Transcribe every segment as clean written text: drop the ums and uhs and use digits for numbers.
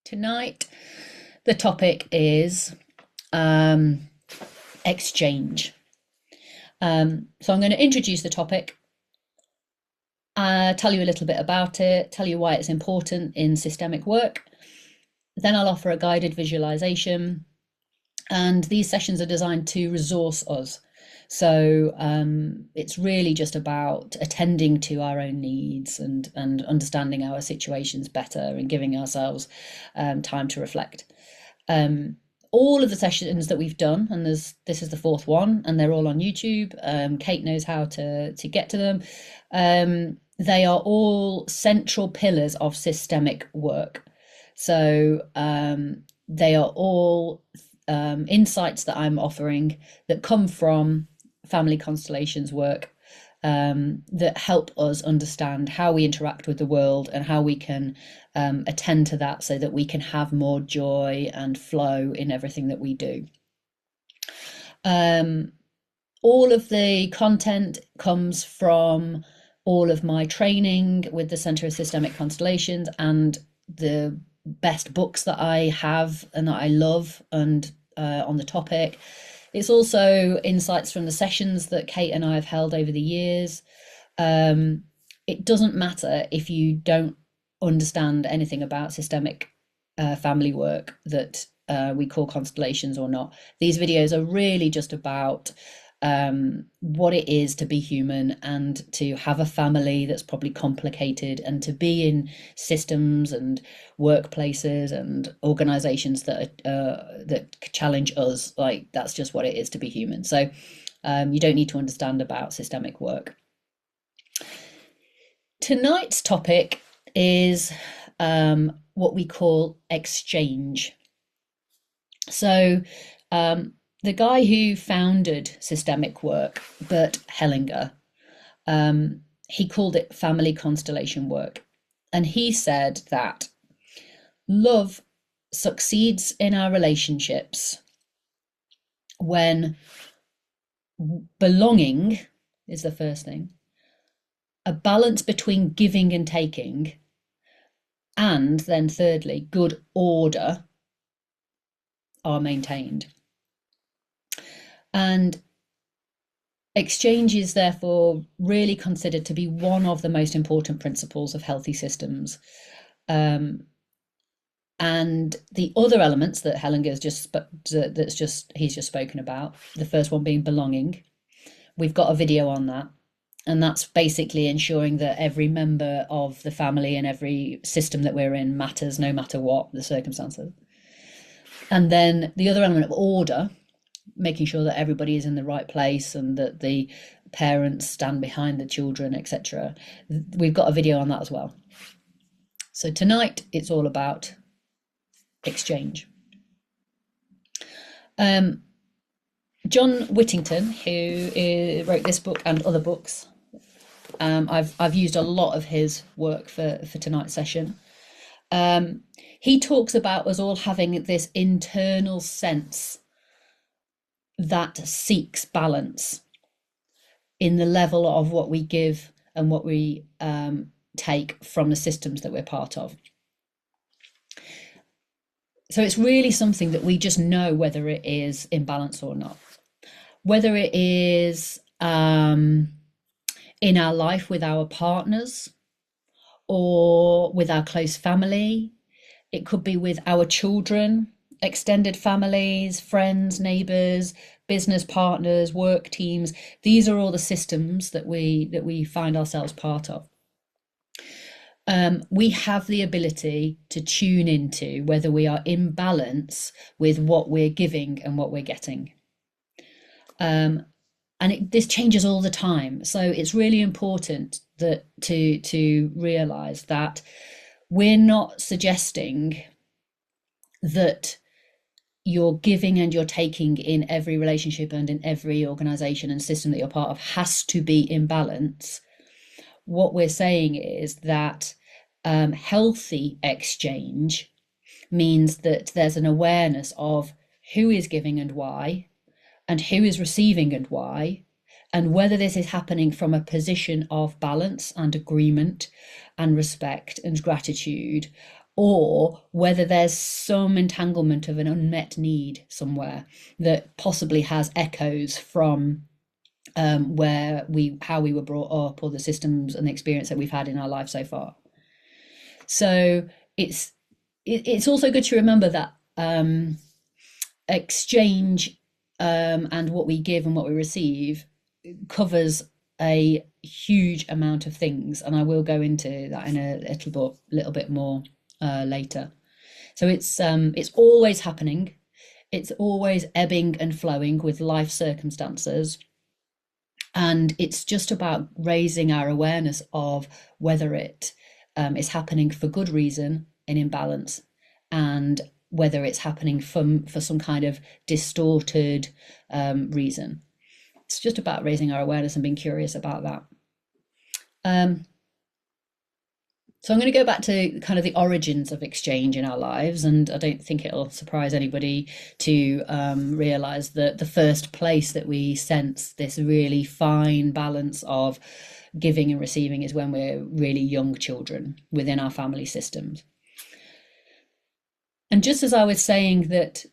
Tonight, the topic is exchange. So I'm going to introduce the topic, tell you a little bit about it, tell you why it's important in systemic work. Then I'll offer a guided visualization. And these sessions are designed to resource us. So it's really just about attending to our own needs and understanding our situations better and giving ourselves time to reflect. All of the sessions that we've done, and this is the fourth one, and they're all on YouTube. Kate knows how to get to them. They are all central pillars of systemic work. So they are all insights that I'm offering that come from family constellations work, that help us understand how we interact with the world and how we can attend to that so that we can have more joy and flow in everything that we do. All of the content comes from all of my training with the Centre of Systemic Constellations and the best books that I have and that I love and on the topic. It's also insights from the sessions that Kate and I have held over the years. It doesn't matter if you don't understand anything about systemic family work that we call constellations or not. These videos are really just about what it is to be human and to have a family that's probably complicated, and to be in systems and workplaces and organizations that that challenge us. Like, that's just what it is to be human. So you don't need to understand about systemic work. Tonight's topic is what we call exchange. So the guy who founded systemic work, Bert Hellinger, he called it family constellation work. And he said that love succeeds in our relationships when belonging is the first thing, a balance between giving and taking, and then thirdly, good order are maintained. And exchange is therefore really considered to be one of the most important principles of healthy systems. And the other elements that Hellinger's he's just spoken about, the first one being belonging, we've got a video on that. And that's basically ensuring that every member of the family and every system that we're in matters, no matter what the circumstances. And then the other element of order, making sure that everybody is in the right place and that the parents stand behind the children, etc. We've got a video on that as well. So tonight it's all about exchange. John Whittington, who wrote this book and other books, I've used a lot of his work for tonight's session. He talks about us all having this internal sense that seeks balance in the level of what we give and what we take from the systems that we're part of. So it's really something that we just know whether it is in balance or not. Whether it is in our life with our partners or with our close family. It could be with our children, extended families, friends, neighbours, business partners, work teams. These are all the systems that we find ourselves part of. We have the ability to tune into whether we are in balance with what we're giving and what we're getting. This changes all the time. So it's really important that to realise that we're not suggesting that your giving and your taking in every relationship and in every organisation and system that you're part of has to be in balance. What we're saying is that healthy exchange means that there's an awareness of who is giving and why, and who is receiving and why, and whether this is happening from a position of balance and agreement and respect and gratitude, or whether there's some entanglement of an unmet need somewhere that possibly has echoes from how we were brought up, or the systems and the experience that we've had in our life so far. So it's also good to remember that exchange and what we give and what we receive covers a huge amount of things, and I will go into that in a little bit more later. So it's always happening. It's always ebbing and flowing with life circumstances. And it's just about raising our awareness of whether it is happening for good reason in imbalance, and whether it's happening for some kind of distorted reason. It's just about raising our awareness and being curious about that. So I'm going to go back to kind of the origins of exchange in our lives, and I don't think it'll surprise anybody to realize that the first place that we sense this really fine balance of giving and receiving is when we're really young children within our family systems. And just as I was saying that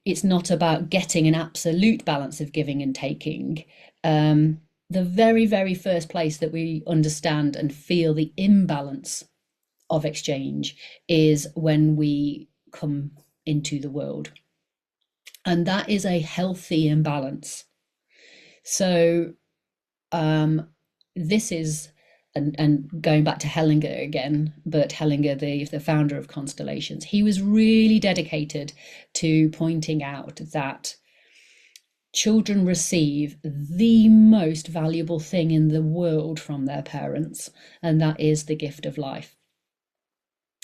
it's not about getting an absolute balance of giving and taking, the very, very first place that we understand and feel the imbalance of exchange is when we come into the world. And that is a healthy imbalance. So this is, and going back to Hellinger again, but Hellinger, the founder of constellations, he was really dedicated to pointing out that children receive the most valuable thing in the world from their parents, and that is the gift of life.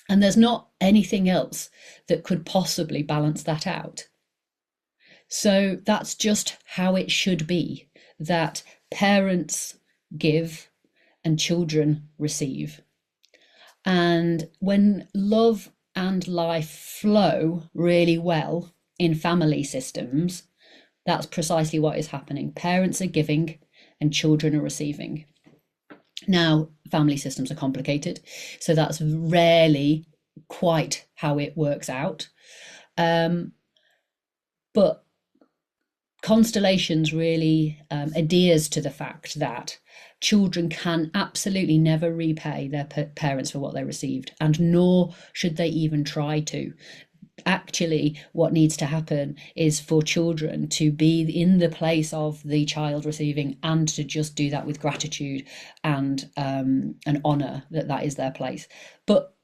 And there's not anything else that could possibly balance that out. So that's just how it should be, that parents give and children receive. And when love and life flow really well in family systems, that's precisely what is happening. Parents are giving and children are receiving. Now, family systems are complicated, so that's rarely quite how it works out. But constellations really adheres to the fact that children can absolutely never repay their parents for what they received, and nor should they even try to. Actually, what needs to happen is for children to be in the place of the child receiving, and to just do that with gratitude and an honor that is their place. But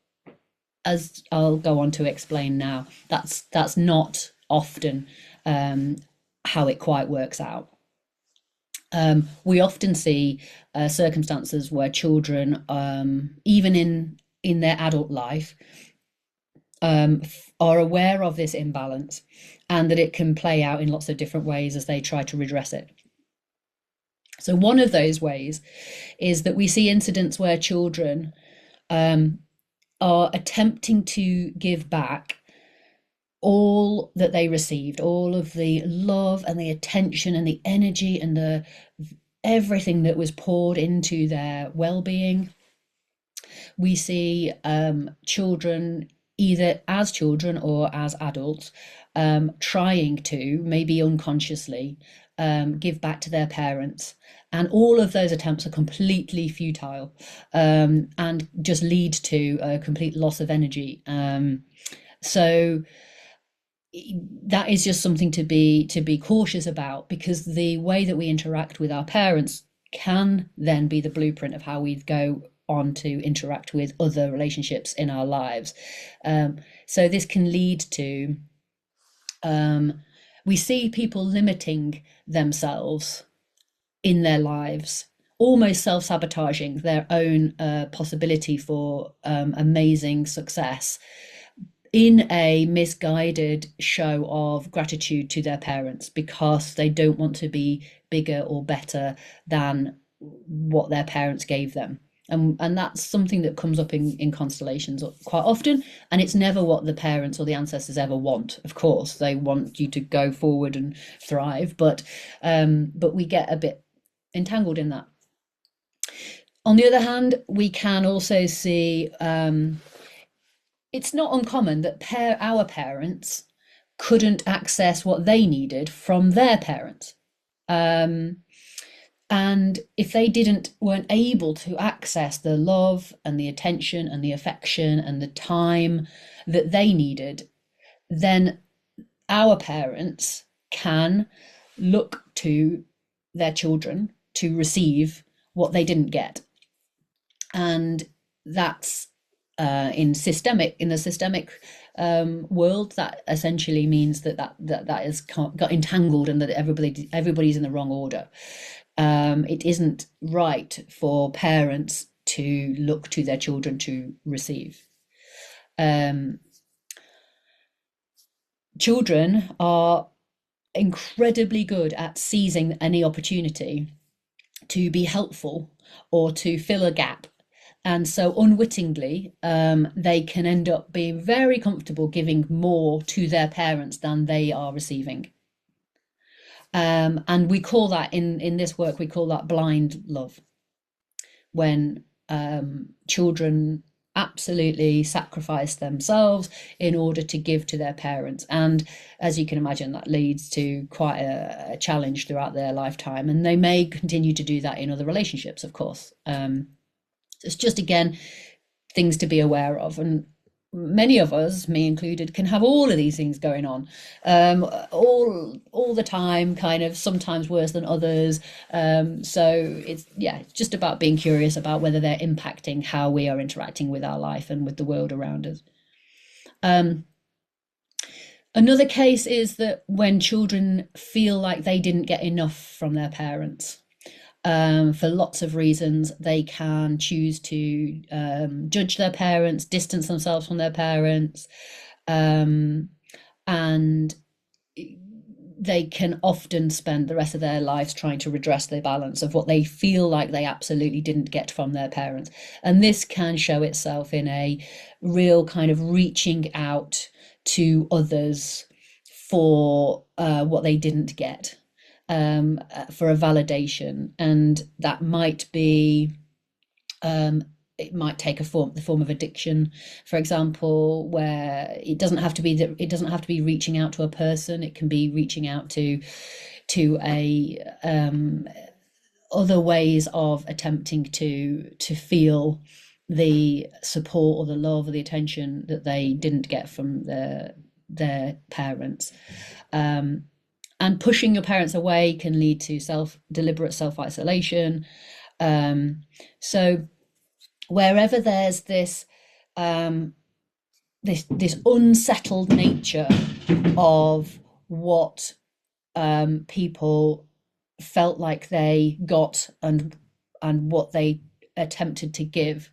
as I'll go on to explain now, that's not often how it quite works out. We often see circumstances where children, even in their adult life, are aware of this imbalance, and that it can play out in lots of different ways as they try to redress it. So one of those ways is that we see incidents where children are attempting to give back all that they received, all of the love and the attention and the energy and the everything that was poured into their well-being. We see children, either as children or as adults, trying to, maybe unconsciously, give back to their parents. And all of those attempts are completely futile, and just lead to a complete loss of energy. So that is just something to be cautious about, because the way that we interact with our parents can then be the blueprint of how we go on to interact with other relationships in our lives. So this can lead to, we see people limiting themselves in their lives, almost self-sabotaging their own possibility for amazing success, in a misguided show of gratitude to their parents, because they don't want to be bigger or better than what their parents gave them. And that's something that comes up in constellations quite often, and it's never what the parents or the ancestors ever want. Of course, they want you to go forward and thrive, but we get a bit entangled in that. On the other hand, we can also see it's not uncommon that our parents couldn't access what they needed from their parents. Um, and if they weren't able to access the love and the attention and the affection and the time that they needed, then our parents can look to their children to receive what they didn't get. And that's in the systemic world, that essentially means that is got entangled, and that everybody's in the wrong order. It isn't right for parents to look to their children to receive. Children are incredibly good at seizing any opportunity to be helpful or to fill a gap. And so unwittingly, they can end up being very comfortable giving more to their parents than they are receiving. And we call that, in this work, we call that blind love. When children absolutely sacrifice themselves in order to give to their parents. And as you can imagine, that leads to quite a challenge throughout their lifetime. And they may continue to do that in other relationships, of course. It's just, again, things to be aware of. And many of us, me included, can have all of these things going on all the time, kind of, sometimes worse than others. So it's just about being curious about whether they're impacting how we are interacting with our life and with the world around us. Another case is that when children feel like they didn't get enough from their parents, for lots of reasons, they can choose to judge their parents, distance themselves from their parents, and they can often spend the rest of their lives trying to redress the balance of what they feel like they absolutely didn't get from their parents. And this can show itself in a real kind of reaching out to others for what they didn't get. For a validation, and that might be it might take the form of addiction, for example, where it doesn't have to be reaching out to a person. It can be reaching out to a other ways of attempting to feel the support or the love or the attention that they didn't get from their parents. And pushing your parents away can lead to deliberate self-isolation. So wherever there's this unsettled nature of what people felt like they got and what they attempted to give,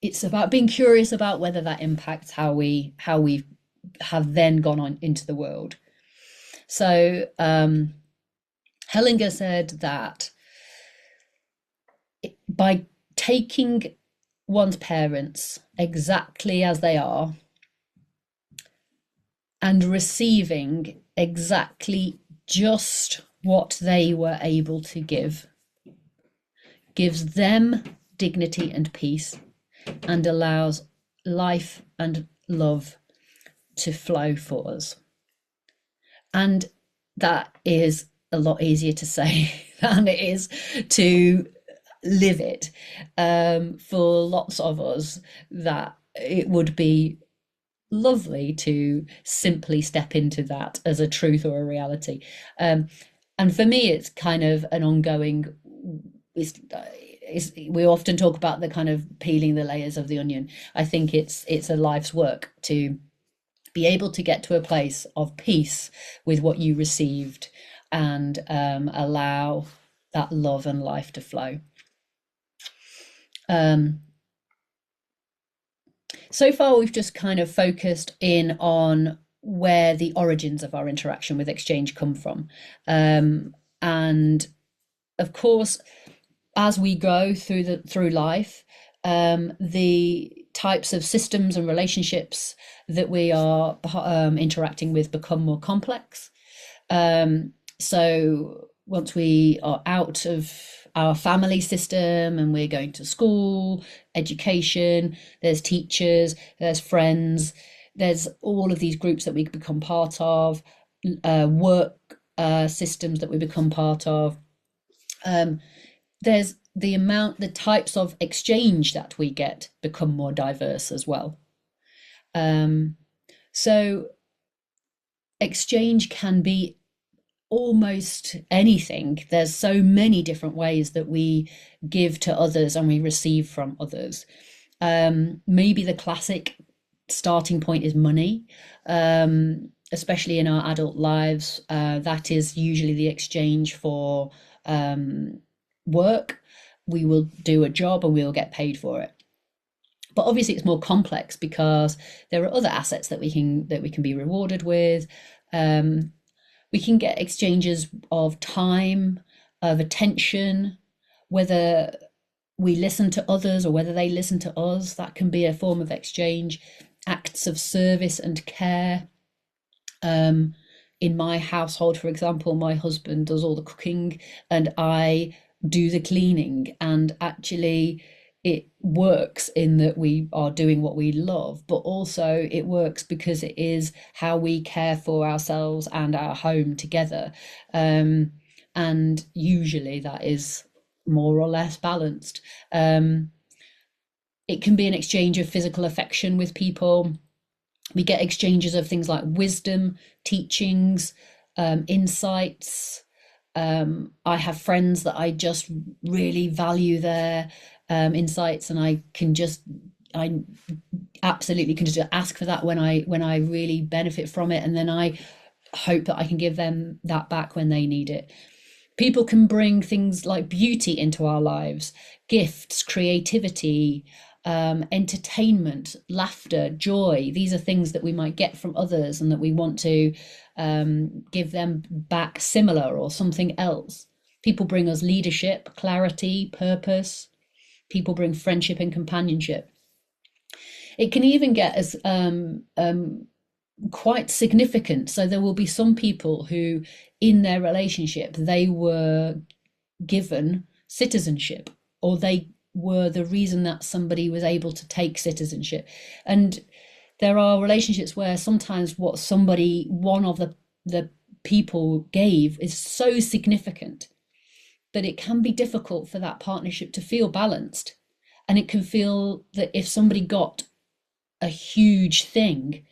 it's about being curious about whether that impacts how we have then gone on into the world. So Hellinger said that by taking one's parents exactly as they are and receiving exactly just what they were able to give, gives them dignity and peace, and allows life and love to flow for us. And that is a lot easier to say than it is to live it. For lots of us, that it would be lovely to simply step into that as a truth or a reality. And for me, it's kind of an ongoing, we often talk about the kind of peeling the layers of the onion. I think it's a life's work to be able to get to a place of peace with what you received, and allow that love and life to flow. So far, we've just kind of focused in on where the origins of our interaction with exchange come from. And of course, as we go through life, the types of systems and relationships that we are interacting with become more complex. So once we are out of our family system and we're going to school, education, there's teachers, there's friends, there's all of these groups that we become part of, work systems that we become part of. There's the types of exchange that we get become more diverse as well. So exchange can be almost anything. There's so many different ways that we give to others and we receive from others. Maybe the classic starting point is money, especially in our adult lives. That is usually the exchange for work. We will do a job and we will get paid for it. But obviously it's more complex because there are other assets that we can be rewarded with. We can get exchanges of time, of attention, whether we listen to others or whether they listen to us. That can be a form of exchange. Acts of service and care. In my household, for example, my husband does all the cooking and I do the cleaning, and actually it works in that we are doing what we love, but also it works because it is how we care for ourselves and our home together. And usually that is more or less balanced. It can be an exchange of physical affection with people. We get exchanges of things like wisdom, teachings, insights. I have friends that I just really value their insights, and I absolutely can just ask for that when I really benefit from it, and then I hope that I can give them that back when they need it. People can bring things like beauty into our lives, gifts, creativity, entertainment, laughter, joy. These are things that we might get from others and that we want to give them back similar or something else. People bring us leadership, clarity, purpose. People bring friendship and companionship. It can even get as quite significant. So there will be some people who, in their relationship, they were given citizenship, or they were the reason that somebody was able to take citizenship. And there are relationships where sometimes what one of the people gave is so significant that it can be difficult for that partnership to feel balanced. And it can feel that if somebody got a huge thing,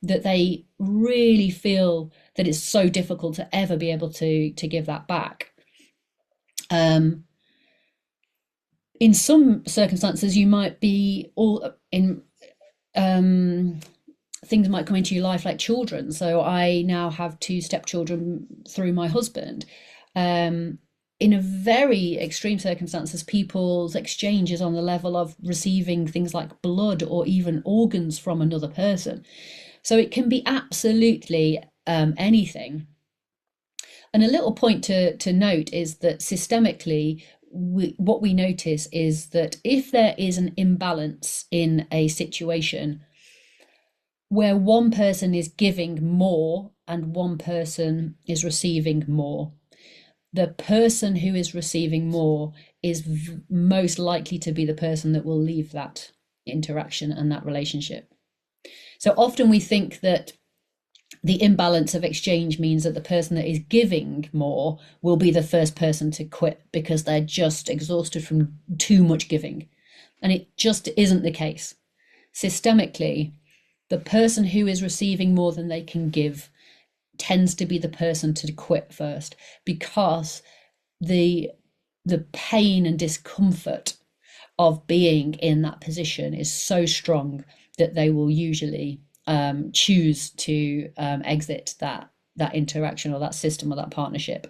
that they really feel that it's so difficult to ever be able to give that back. In some circumstances, you might be all in things might come into your life like children. So I now have 2 stepchildren through my husband. In a very extreme circumstances, people's exchange is on the level of receiving things like blood or even organs from another person. So it can be absolutely anything. And a little point to note is that systemically, what we notice is that if there is an imbalance in a situation where one person is giving more and one person is receiving more, the person who is receiving more is most likely to be the person that will leave that interaction and that relationship. So often we think that the imbalance of exchange means that the person that is giving more will be the first person to quit because they're just exhausted from too much giving. And it just isn't the case. Systemically, the person who is receiving more than they can give tends to be the person to quit first, because the pain and discomfort of being in that position is so strong that they will usually choose to exit that interaction or that system or that partnership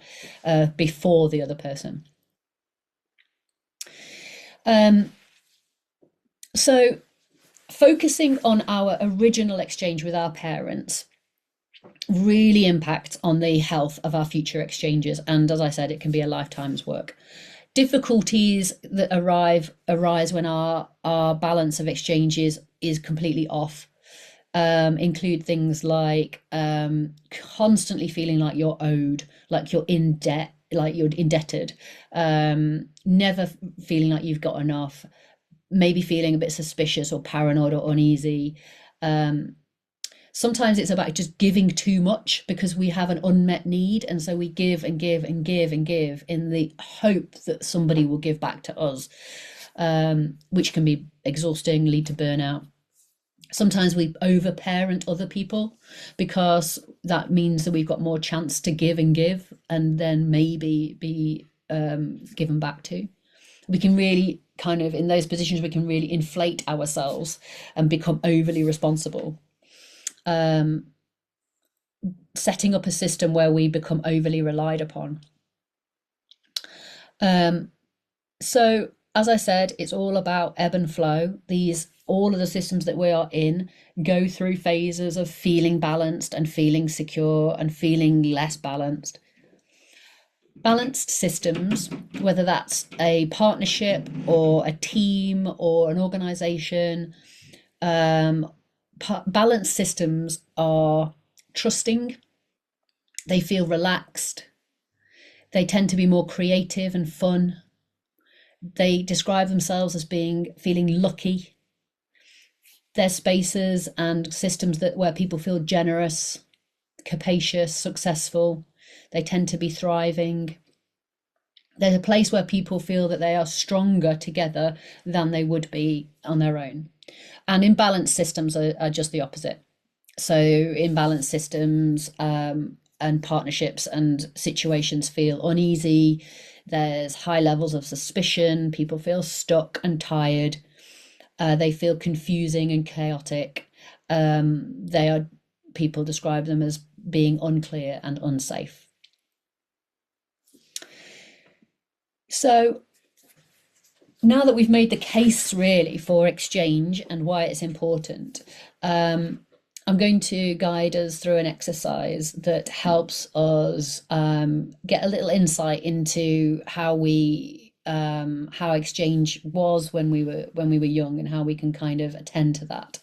before the other person. So focusing on our original exchange with our parents really impacts on the health of our future exchanges, and as I said, it can be a lifetime's work. Difficulties that arise when our balance of exchanges is completely off include things like constantly feeling like you're owed, like you're in debt, like you're indebted, never feeling like you've got enough, maybe feeling a bit suspicious or paranoid or uneasy. Sometimes it's about just giving too much because we have an unmet need, and so we give and give and give and give in the hope that somebody will give back to us, which can be exhausting, lead to burnout. Sometimes we overparent other people because that means that we've got more chance to give and then maybe be given back to. We can really kind of, in those positions, we can really inflate ourselves and become overly responsible. Setting up a system where we become overly relied upon. So as I said, it's all about ebb and flow. All of the systems that we are in go through phases of feeling balanced and feeling secure and feeling less balanced. Balanced systems, whether that's a partnership or a team or an organization, balanced systems are trusting, they feel relaxed, they tend to be more creative and fun. They describe themselves as feeling lucky. They're spaces and systems where people feel generous, capacious, successful. They tend to be thriving. They're a place where people feel that they are stronger together than they would be on their own. And imbalanced systems are just the opposite. So imbalanced systems and partnerships and situations feel uneasy. There's high levels of suspicion. People feel stuck and tired. They feel confusing and chaotic. People describe them as being unclear and unsafe. So now that we've made the case really for exchange and why it's important, I'm going to guide us through an exercise that helps us get a little insight into how exchange was when we were young and how we can kind of attend to that.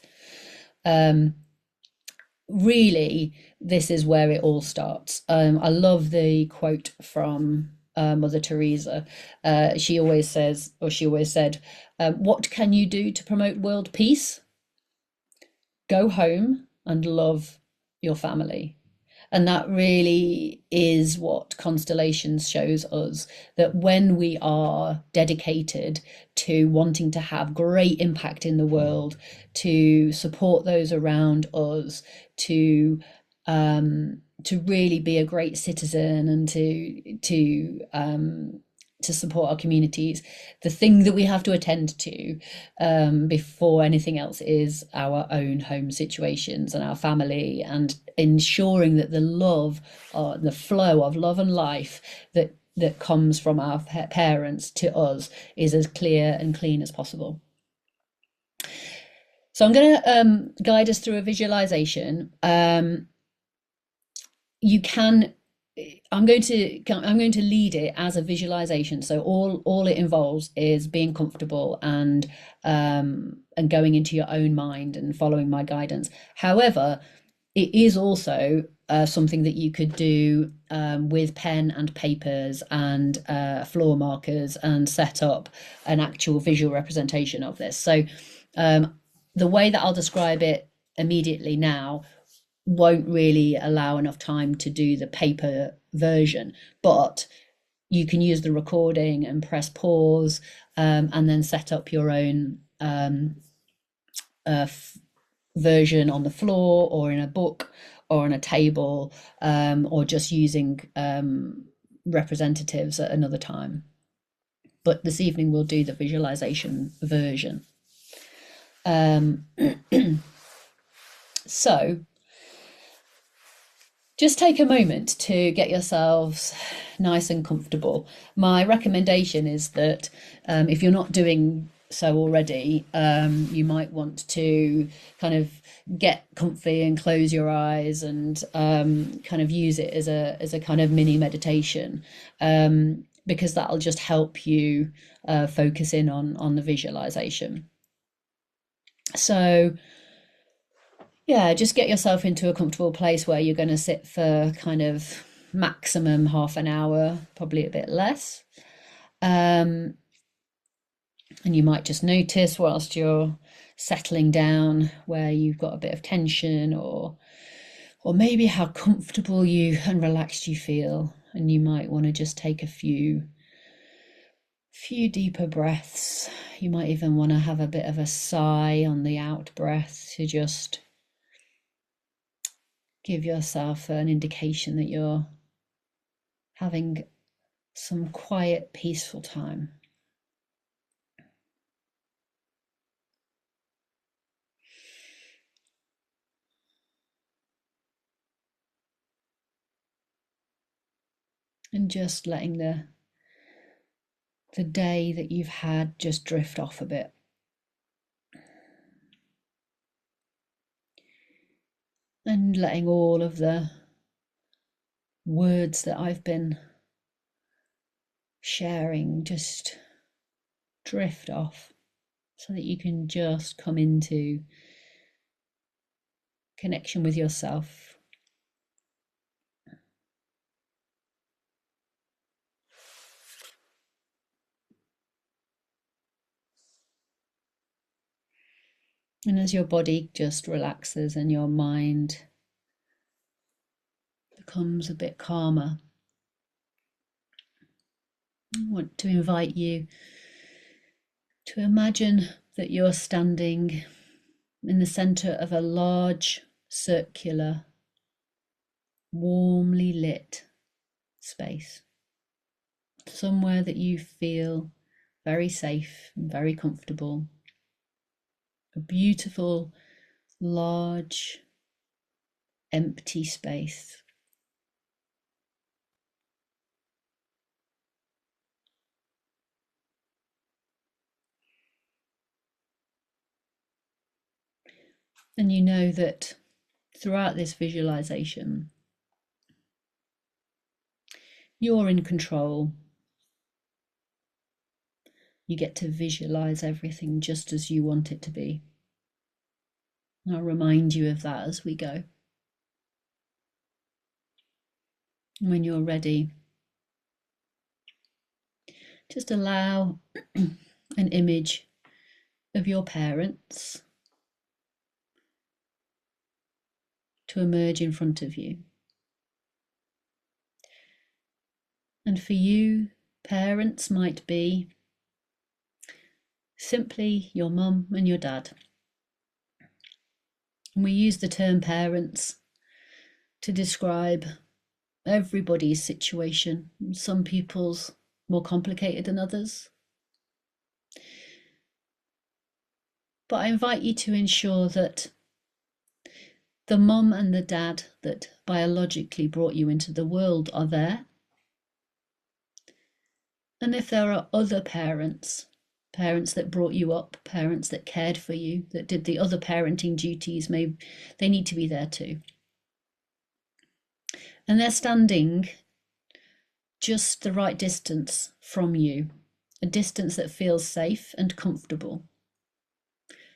Really, this is where it all starts. I love the quote from Mother Teresa. She always said, what can you do to promote world peace? Go home and love your family. And that really is what constellations shows us, that when we are dedicated to wanting to have great impact in the world, to support those around us, to really be a great citizen and to support our communities, the thing that we have to attend to before anything else is our own home situations and our family, and ensuring that the love or the flow of love and life that comes from our parents to us is as clear and clean as possible. So I'm going to guide us through a visualization. I'm going to lead it as a visualization. So all it involves is being comfortable and going into your own mind and following my guidance. However, it is also something that you could do with pen and papers and floor markers and set up an actual visual representation of this. So the way that I'll describe it immediately now won't really allow enough time to do the paper version, but you can use the recording and press pause and then set up your own version on the floor or in a book or on a table, or just using representatives at another time. But this evening we'll do the visualization version. So just take a moment to get yourselves nice and comfortable. My recommendation is that if you're not doing so already, you might want to kind of get comfy and close your eyes and kind of use it as a kind of mini meditation, because that'll just help you focus in on the visualization. So yeah, just get yourself into a comfortable place where you're going to sit for kind of maximum half an hour, probably a bit less. And you might just notice whilst you're settling down where you've got a bit of tension, or maybe how comfortable you and relaxed you feel. And you might want to just take a few deeper breaths. You might even want to have a bit of a sigh on the out breath to just give yourself an indication that you're having some quiet, peaceful time. And just letting the day that you've had just drift off a bit. And letting all of the words that I've been sharing just drift off, so that you can just come into connection with yourself. And as your body just relaxes and your mind becomes a bit calmer, I want to invite you to imagine that you're standing in the center of a large, circular, warmly lit space. Somewhere that you feel very safe and very comfortable. A beautiful, large, empty space. And you know that throughout this visualization, you're in control. You get to visualize everything just as you want it to be. And I'll remind you of that as we go. When you're ready, just allow an image of your parents to emerge in front of you. And for you, parents might be simply your mum and your dad. And we use the term parents to describe everybody's situation. Some people's more complicated than others. But I invite you to ensure that the mum and the dad that biologically brought you into the world are there. And if there are other parents that brought you up, parents that cared for you, that did the other parenting duties, maybe they need to be there too. And they're standing just the right distance from you, a distance that feels safe and comfortable.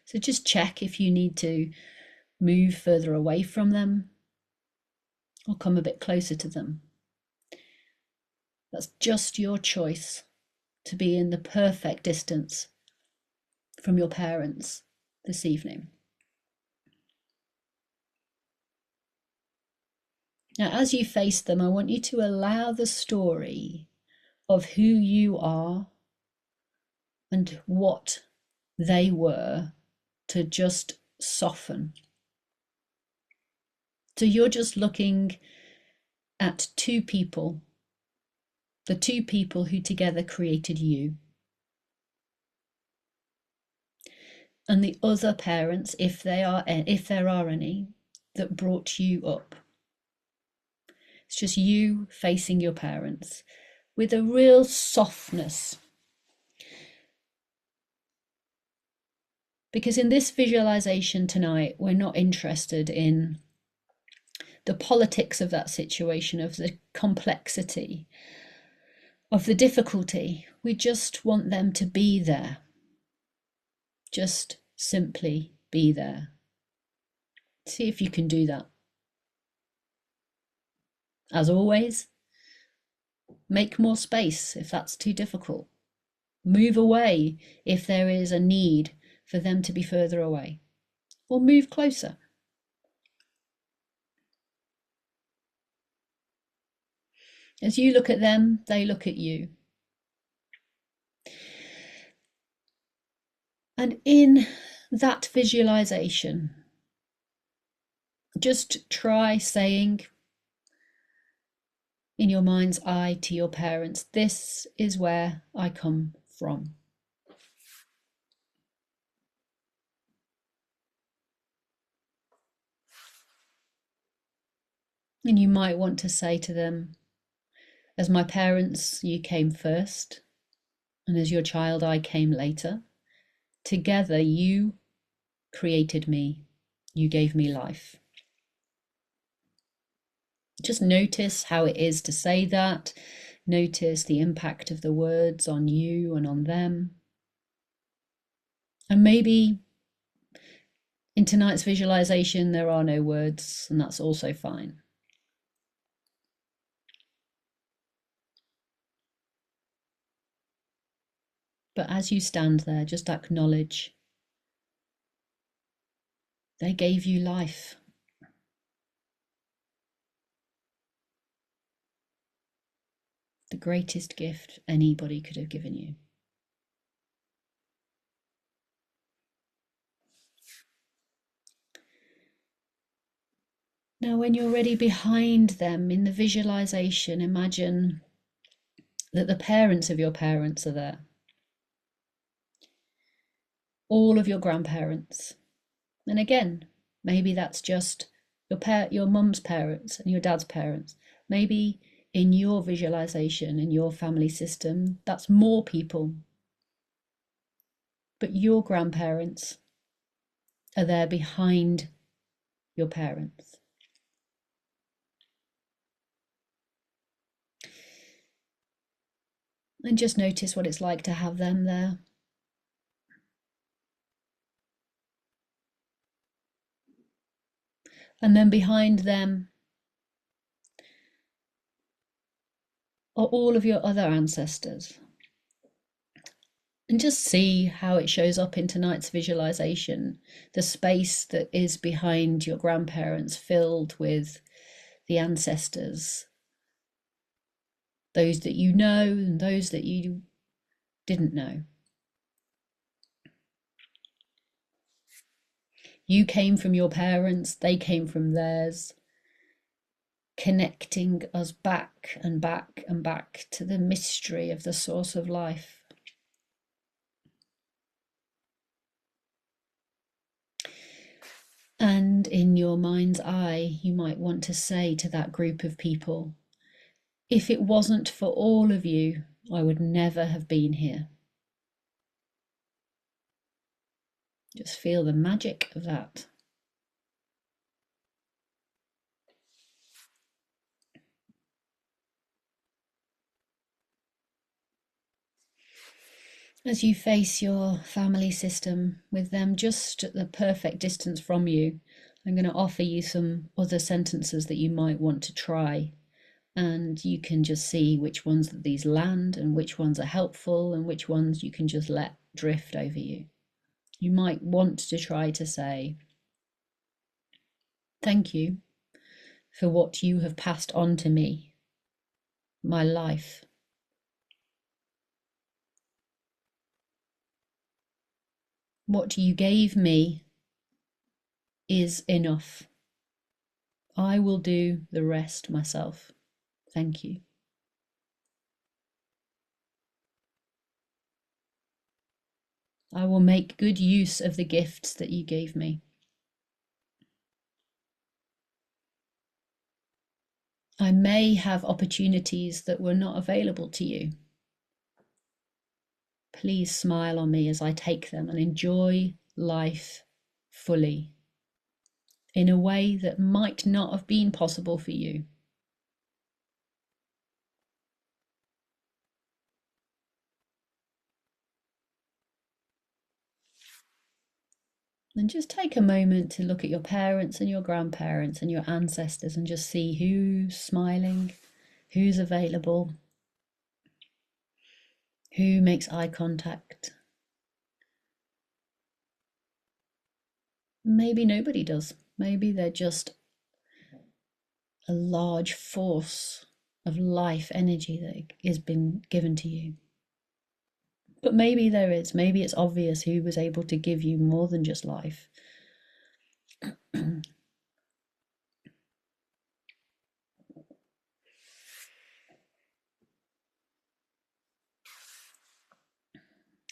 So just check if you need to move further away from them or come a bit closer to them. That's just your choice to be in the perfect distance from your parents this evening. Now, as you face them, I want you to allow the story of who you are and what they were to just soften. So you're just looking at two people, the two people who together created you. And the other parents, if there are any, that brought you up. It's just you facing your parents with a real softness. Because in this visualization tonight, we're not interested in the politics of that situation, of the complexity, of the difficulty. We just want them to be there. Just simply be there. See if you can do that. As always, make more space if that's too difficult. Move away if there is a need for them to be further away, or move closer. As you look at them, they look at you. And in that visualization, just try saying in your mind's eye to your parents, this is where I come from. And you might want to say to them, as my parents, you came first, and as your child, I came later. Together, you created me, you gave me life. Just notice how it is to say that. Notice the impact of the words on you and on them. And maybe in tonight's visualization, there are no words, and that's also fine. But as you stand there, just acknowledge they gave you life. The greatest gift anybody could have given you. Now, when you're ready behind them in the visualization, imagine that the parents of your parents are there. All of your grandparents. And again, maybe that's just your mum's parents and your dad's parents. Maybe in your visualization, in your family system, that's more people. But your grandparents are there behind your parents. And just notice what it's like to have them there. And then behind them are all of your other ancestors. And just see how it shows up in tonight's visualization. The space that is behind your grandparents filled with the ancestors. Those that you know and those that you didn't know. You came from your parents, they came from theirs, connecting us back and back and back to the mystery of the source of life. And in your mind's eye, you might want to say to that group of people, if it wasn't for all of you, I would never have been here. Just feel the magic of that. As you face your family system with them just at the perfect distance from you, I'm going to offer you some other sentences that you might want to try. And you can just see which ones that these land and which ones are helpful and which ones you can just let drift over you. You might want to try to say, thank you for what you have passed on to me, my life. What you gave me is enough. I will do the rest myself. Thank you. I will make good use of the gifts that you gave me. I may have opportunities that were not available to you. Please smile on me as I take them and enjoy life fully in a way that might not have been possible for you. And just take a moment to look at your parents and your grandparents and your ancestors and just see who's smiling, who's available, who makes eye contact. Maybe nobody does. Maybe they're just a large force of life energy that has been given to you. But maybe there is. Maybe it's obvious who was able to give you more than just life. And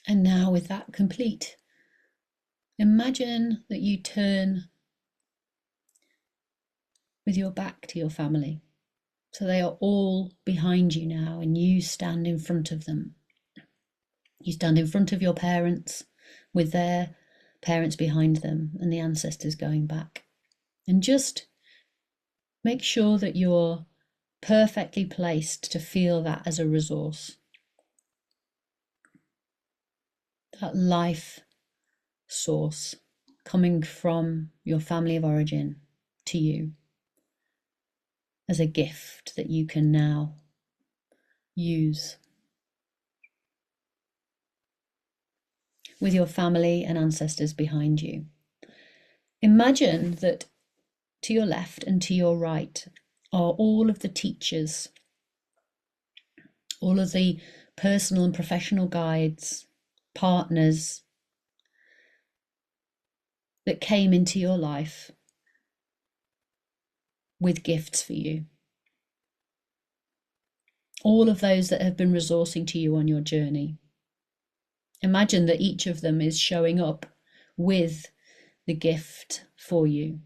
now, with that complete, imagine that you turn with your back to your family. So they are all behind you now, and you stand in front of them. You stand in front of your parents with their parents behind them and the ancestors going back. And just make sure that you're perfectly placed to feel that as a resource. That life source coming from your family of origin to you as a gift that you can now use with your family and ancestors behind you. Imagine that to your left and to your right are all of the teachers, all of the personal and professional guides, partners that came into your life with gifts for you. All of those that have been resourcing to you on your journey. Imagine that each of them is showing up with the gift for you,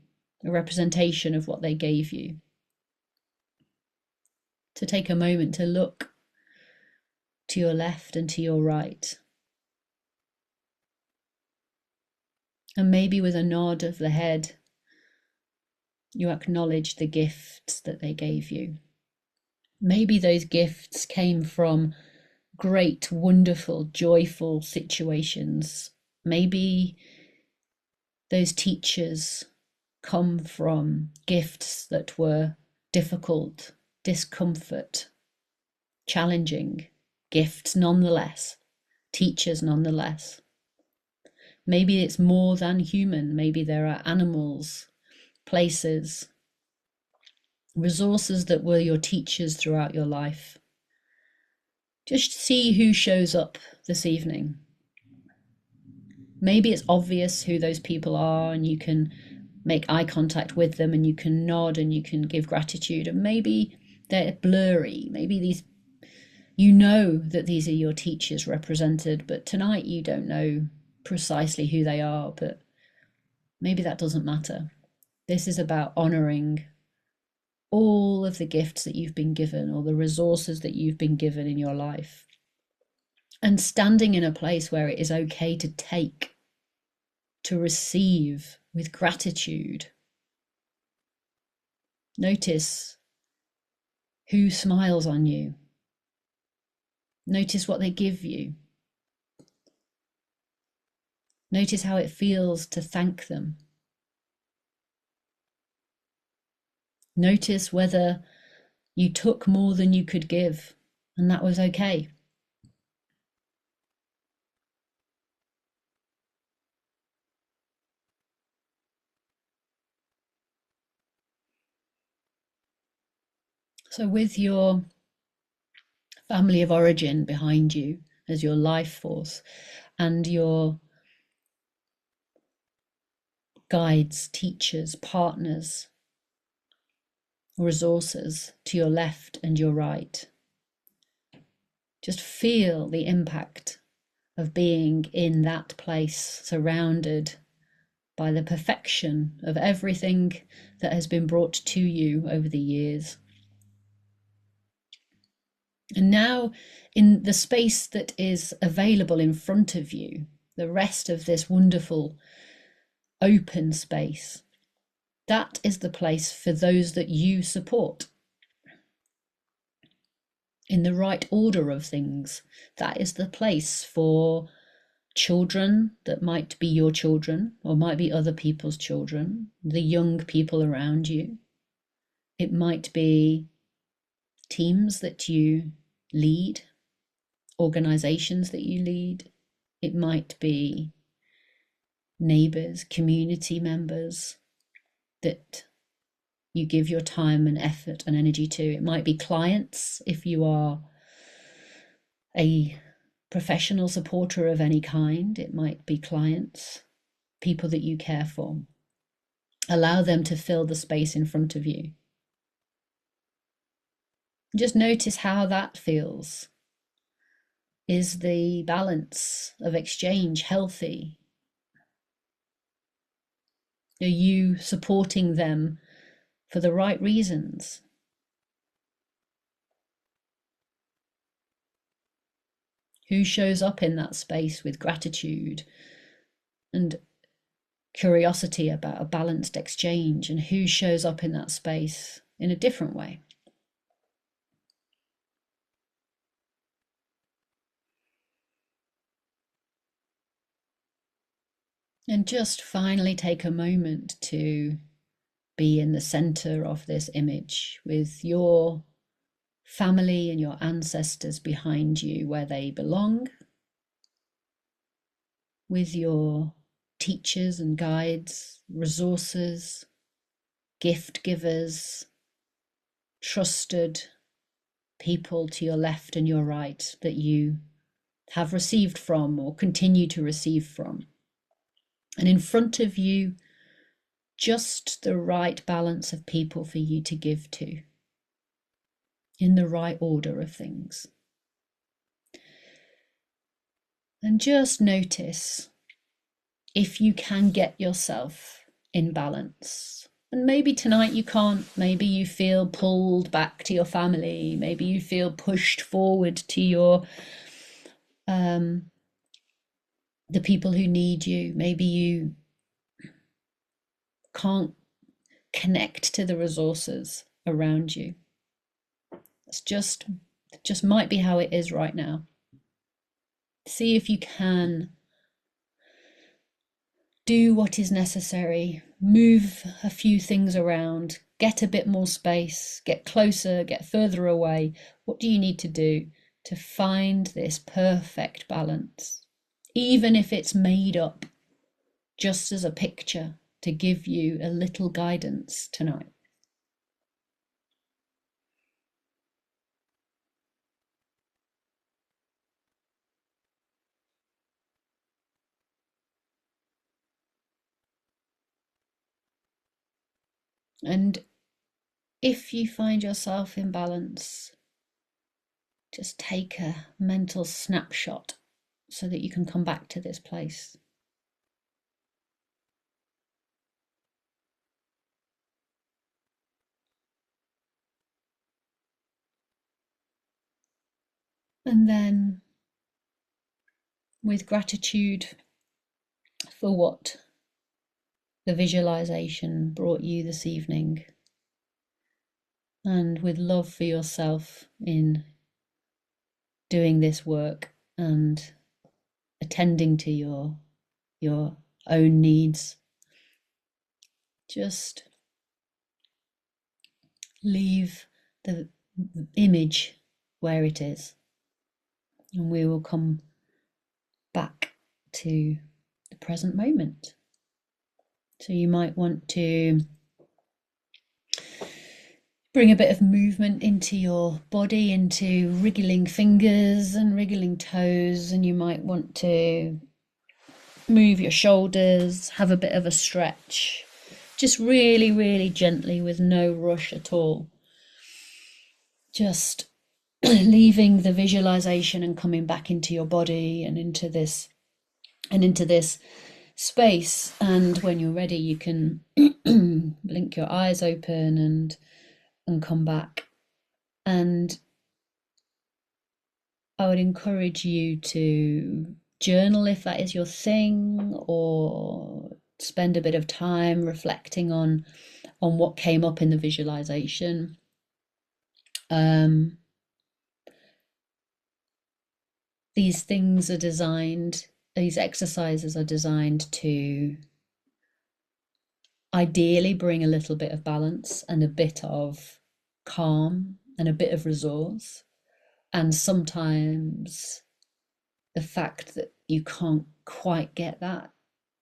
a representation of what they gave you. To take a moment to look to your left and to your right. And maybe with a nod of the head, you acknowledge the gifts that they gave you. Maybe those gifts came from great, wonderful, joyful situations. Maybe those teachers come from gifts that were difficult, discomfort, challenging, gifts nonetheless, teachers nonetheless. Maybe it's more than human. Maybe there are animals, places, resources that were your teachers throughout your life. Just see who shows up this evening. Maybe it's obvious who those people are and you can make eye contact with them and you can nod and you can give gratitude. And maybe they're blurry. Maybe these, you know that these are your teachers represented, but tonight you don't know precisely who they are, but maybe that doesn't matter. This is about honoring all of the gifts that you've been given or the resources that you've been given in your life, and standing in a place where it is okay to take, to receive with gratitude. Notice who smiles on you. Notice what they give you. Notice how it feels to thank them. Notice whether you took more than you could give, and that was okay. So with your family of origin behind you as your life force and your guides, teachers, partners, resources to your left and your right, just feel the impact of being in that place, surrounded by the perfection of everything that has been brought to you over the years. And now, in the space that is available in front of you, the rest of this wonderful open space, that is the place for those that you support. In the right order of things, that is the place for children that might be your children or might be other people's children, the young people around you. It might be teams that you lead, organizations that you lead. It might be neighbors, community members that you give your time and effort and energy to. It might be clients if you are a professional supporter of any kind. It might be clients, people that you care for. Allow them to fill the space in front of you. Just notice how that feels. Is the balance of exchange healthy? Are you supporting them for the right reasons? Who shows up in that space with gratitude and curiosity about a balanced exchange, and who shows up in that space in a different way? And just finally take a moment to be in the center of this image with your family and your ancestors behind you where they belong, with your teachers and guides, resources, gift givers, trusted people to your left and your right that you have received from or continue to receive from. And in front of you, just the right balance of people for you to give to, in the right order of things. And just notice if you can get yourself in balance. And maybe tonight you can't. Maybe you feel pulled back to your family. Maybe you feel pushed forward to your the people who need you. Maybe you can't connect to the resources around you. It's just might be how it is right now. See if you can do what is necessary, move a few things around, get a bit more space, get closer, get further away. What do you need to do to find this perfect balance? Even if it's made up just as a picture to give you a little guidance tonight. And if you find yourself in balance, just take a mental snapshot so that you can come back to this place. And then, with gratitude for what the visualization brought you this evening, and with love for yourself in doing this work and attending to your own needs, just leave the image where it is, and we will come back to the present moment. So you might want to bring a bit of movement into your body, into wriggling fingers and wriggling toes, and you might want to move your shoulders, have a bit of a stretch, just really, really gently with no rush at all. Just leaving the visualization and coming back into your body and into this space. And when you're ready, you can blink your eyes open and come back. And I would encourage you to journal if that is your thing, or spend a bit of time reflecting on what came up in the visualization. These things are designed these exercises are designed to ideally bring a little bit of balance and a bit of calm and a bit of resource. And sometimes the fact that you can't quite get that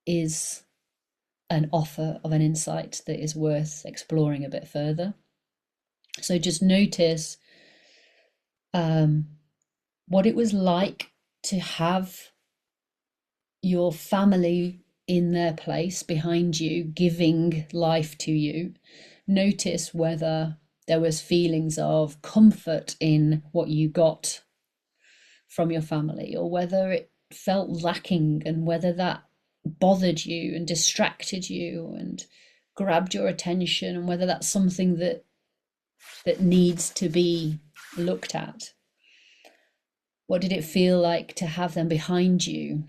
is an offer of an insight that is worth exploring a bit further. So just notice what it was like to have your family in their place behind you, giving life to you. Notice whether there was feelings of comfort in what you got from your family, or whether it felt lacking, and whether that bothered you and distracted you and grabbed your attention, and whether that's something that needs to be looked at. What did it feel like to have them behind you?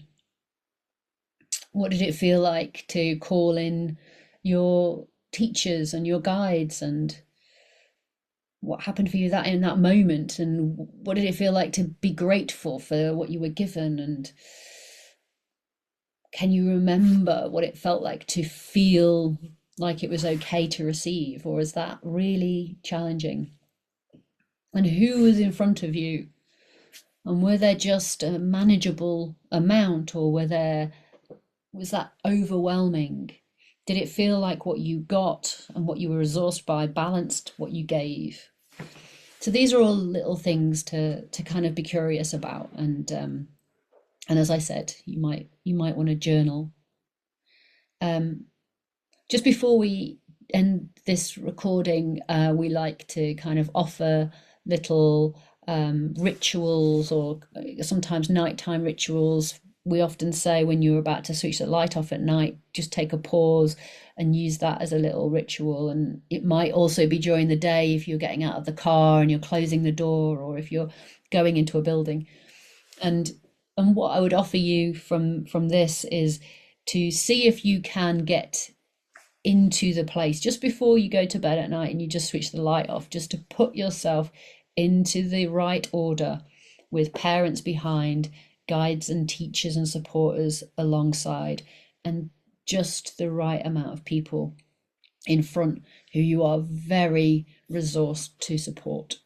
What did it feel like to call in your teachers and your guides, and what happened for you that in that moment, and what did it feel like to be grateful for what you were given? And can you remember what it felt like to feel like it was okay to receive, or is that really challenging? And who was in front of you, and were there just a manageable amount, or was that overwhelming? Did it feel like what you got and what you were resourced by balanced what you gave? So these are all little things to kind of be curious about, and as I said, you might want to journal. Just before we end this recording, we like to kind of offer little rituals, or sometimes nighttime rituals. We often say when you're about to switch the light off at night, just take a pause and use that as a little ritual. And it might also be during the day if you're getting out of the car and you're closing the door, or if you're going into a building. And what I would offer you from this is to see if you can get into the place just before you go to bed at night and you just switch the light off, just to put yourself into the right order, with parents behind, guides and teachers and supporters alongside, and just the right amount of people in front who you are very resourced to support.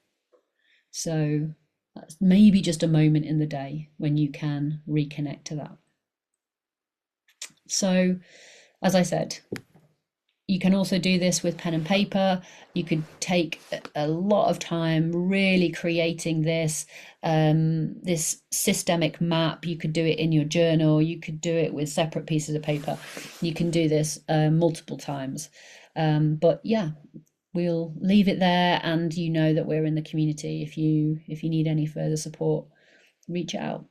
So that's maybe just a moment in the day when you can reconnect to that. So, as I said, you can also do this with pen and paper. You could take a lot of time really creating this systemic map. You could do it in your journal. You could do it with separate pieces of paper. You can do this multiple times. But yeah, we'll leave it there, and you know that we're in the community. If you need any further support, reach out.